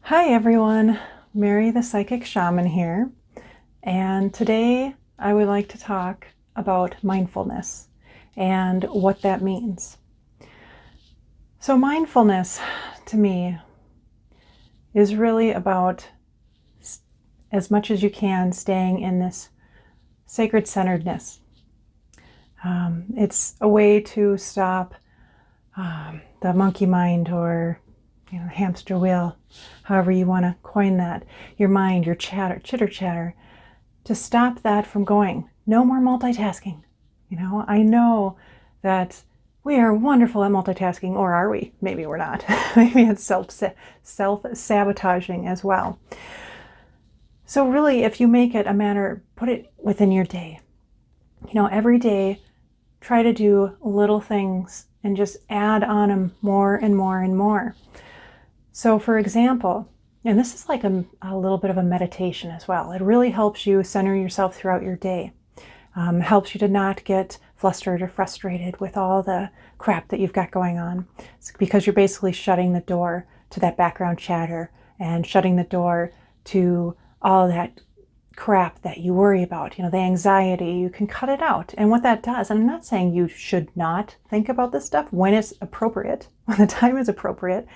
Hi everyone, Mary the Psychic Shaman here, and today I would like to talk about mindfulness and what that means. So mindfulness to me is really about, as much as you can, staying in this sacred centeredness. It's a way to stop the monkey mind, or hamster wheel, however you want to coin that, your mind, your chitter chatter, to stop that from going. No more multitasking. I know that we are wonderful at multitasking, or are we? Maybe we're not. Maybe it's self-sabotaging as well. So really, if you make it a matter, put it within your day. Every day, try to do little things and just add on them more and more and more. So for example, and this is like a little bit of a meditation as well. It really helps you center yourself throughout your day. Helps you to not get flustered or frustrated with all the crap that you've got going on. It's because you're basically shutting the door to that background chatter and shutting the door to all that crap that you worry about, the anxiety. You can cut it out. And what that does, I'm not saying you should not think about this stuff when it's appropriate, when the time is appropriate,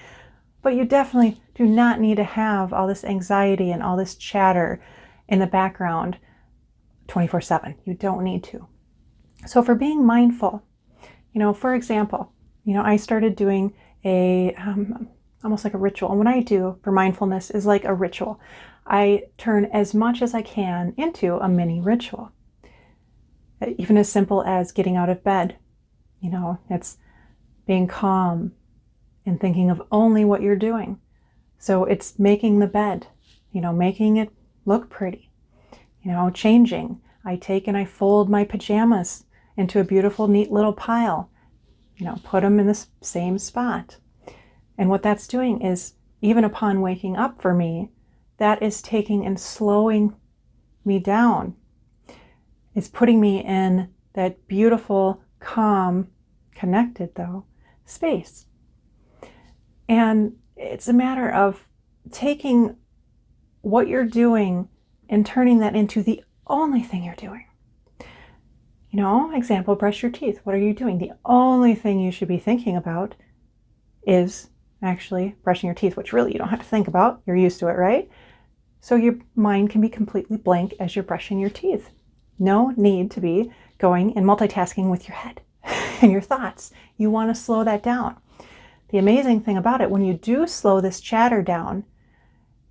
but you definitely do not need to have all this anxiety and all this chatter in the background 24/7. You don't need to. So for being mindful, for example, I started doing a almost like a ritual. And what I do for mindfulness is like a ritual. I turn as much as I can into a mini ritual. Even as simple as getting out of bed. It's being calm and thinking of only what you're doing. So it's making the bed, making it look pretty, changing. I take and I fold my pajamas into a beautiful, neat little pile, put them in the same spot. And what that's doing is, even upon waking up for me, that is taking and slowing me down. It's putting me in that beautiful, calm, connected though, space. And it's a matter of taking what you're doing and turning that into the only thing you're doing. Example, brush your teeth. What are you doing? The only thing you should be thinking about is actually brushing your teeth, which really you don't have to think about. You're used to it, right? So your mind can be completely blank as you're brushing your teeth. No need to be going and multitasking with your head and your thoughts. You want to slow that down. The amazing thing about it, when you do slow this chatter down,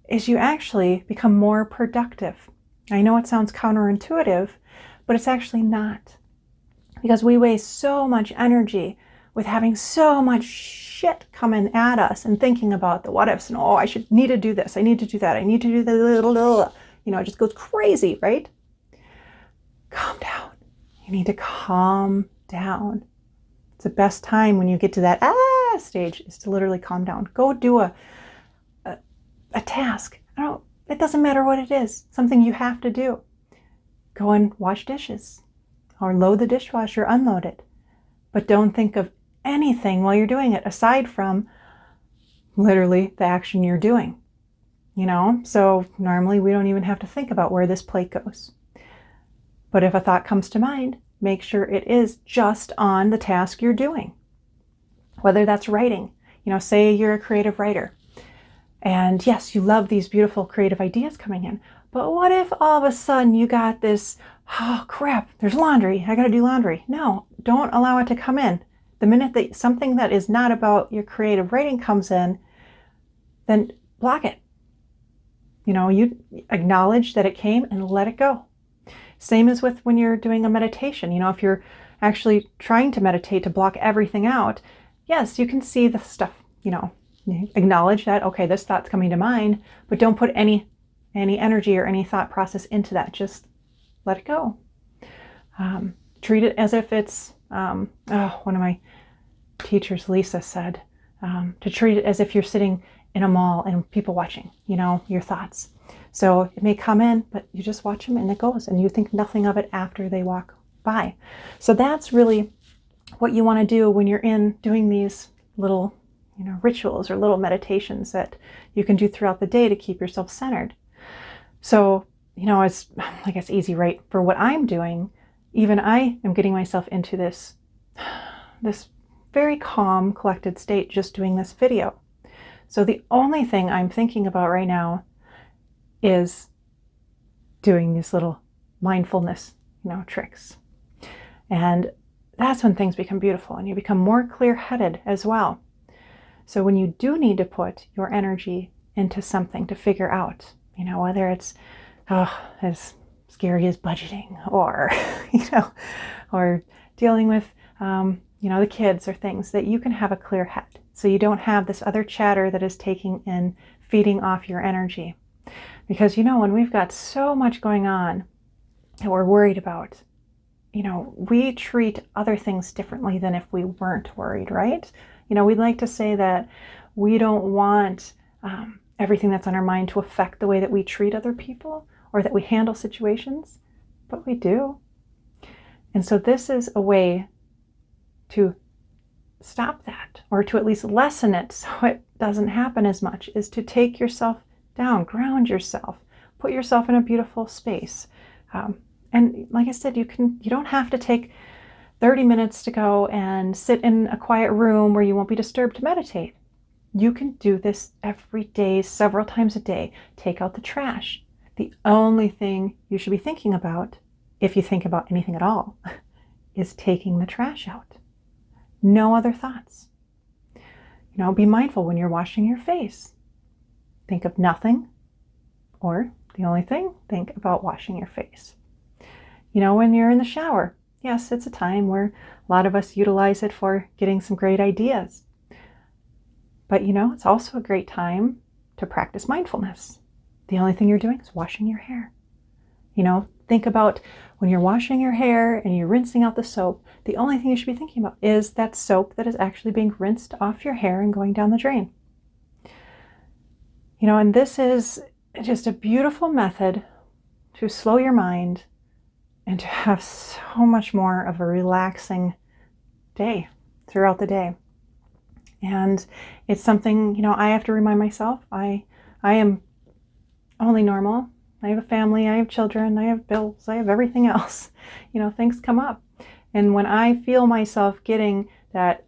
is you actually become more productive. I know it sounds counterintuitive, but it's actually not. Because we waste so much energy with having so much shit coming at us and thinking about the what ifs and, I need to do this, I need to do that, I need to do the it just goes crazy, right? Calm down. You need to calm down. It's the best time when you get to that stage is to literally calm down. Go do a task. It doesn't matter what it is. Something you have to do. Go and wash dishes or load the dishwasher, unload it. But don't think of anything while you're doing it aside from literally the action you're doing. So normally we don't even have to think about where this plate goes. But if a thought comes to mind, make sure it is just on the task you're doing. Whether that's writing, say you're a creative writer. And yes, you love these beautiful creative ideas coming in. But what if all of a sudden you got this, oh crap, there's laundry, I gotta do laundry. No, don't allow it to come in. The minute that something that is not about your creative writing comes in, then block it. You acknowledge that it came and let it go. Same as with when you're doing a meditation. If you're actually trying to meditate to block everything out, yes, you can see the stuff, acknowledge that, okay, this thought's coming to mind, but don't put any energy or any thought process into that. Just let it go. Treat it as if it's, one of my teachers, Lisa, said, to treat it as if you're sitting in a mall and people watching, your thoughts. So it may come in, but you just watch them and it goes, and you think nothing of it after they walk by. So that's really what you want to do when you're in doing these little rituals or little meditations that you can do throughout the day to keep yourself centered. So, it's, I guess, easy, right? For what I'm doing, even I am getting myself into this very calm, collected state just doing this video. So the only thing I'm thinking about right now is doing these little mindfulness, tricks. And that's when things become beautiful and you become more clear-headed as well. So when you do need to put your energy into something to figure out, whether it's as scary as budgeting or, or dealing with, the kids or things, that you can have a clear head. So you don't have this other chatter that is taking in, feeding off your energy. Because, when we've got so much going on that we're worried about, we treat other things differently than if we weren't worried, right? We'd like to say that we don't want everything that's on our mind to affect the way that we treat other people or that we handle situations, but we do. And so this is a way to stop that, or to at least lessen it so it doesn't happen as much, is to take yourself down, ground yourself, put yourself in a beautiful space. And like I said, you don't have to take 30 minutes to go and sit in a quiet room where you won't be disturbed to meditate. You can do this every day, several times a day. Take out the trash. The only thing you should be thinking about, if you think about anything at all, is taking the trash out. No other thoughts. Be mindful when you're washing your face. Think of nothing, or the only thing, think about washing your face. When you're in the shower, yes, it's a time where a lot of us utilize it for getting some great ideas. But it's also a great time to practice mindfulness. The only thing you're doing is washing your hair. Think about when you're washing your hair and you're rinsing out the soap, the only thing you should be thinking about is that soap that is actually being rinsed off your hair and going down the drain. And this is just a beautiful method to slow your mind and to have so much more of a relaxing day throughout the day. And it's something, I have to remind myself, I am only normal. I have a family, I have children, I have bills, I have everything else. Things come up. And when I feel myself getting that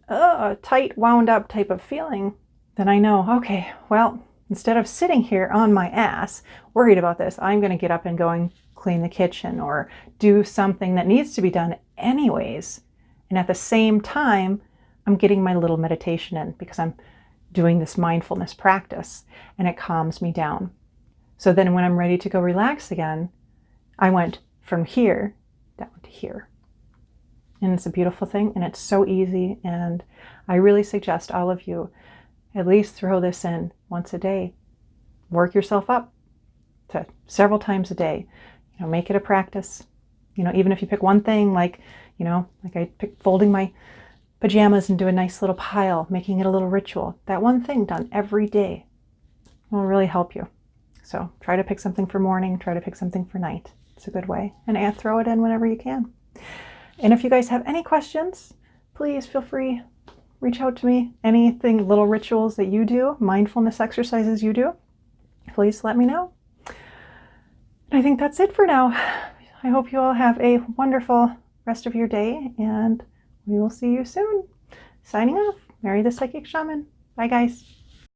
tight, wound up type of feeling, then I know, okay, well, instead of sitting here on my ass worried about this, I'm going to get up and go and clean the kitchen or do something that needs to be done anyways. And at the same time, I'm getting my little meditation in because I'm doing this mindfulness practice and it calms me down. So then when I'm ready to go relax again, I went from here down to here. And it's a beautiful thing and it's so easy. And I really suggest all of you at least throw this in once a day. Work yourself up to several times a day. Make it a practice. Even if you pick one thing, like I picked folding my pajamas and do a nice little pile, making it a little ritual. That one thing done every day will really help you. So try to pick something for morning, try to pick something for night. It's a good way. And throw it in whenever you can. And if you guys have any questions, please feel free, reach out to me. Anything, little rituals that you do, mindfulness exercises you do, please let me know. And I think that's it for now. I hope you all have a wonderful rest of your day and we will see you soon. Signing off, Mary the Psychic Shaman. Bye guys.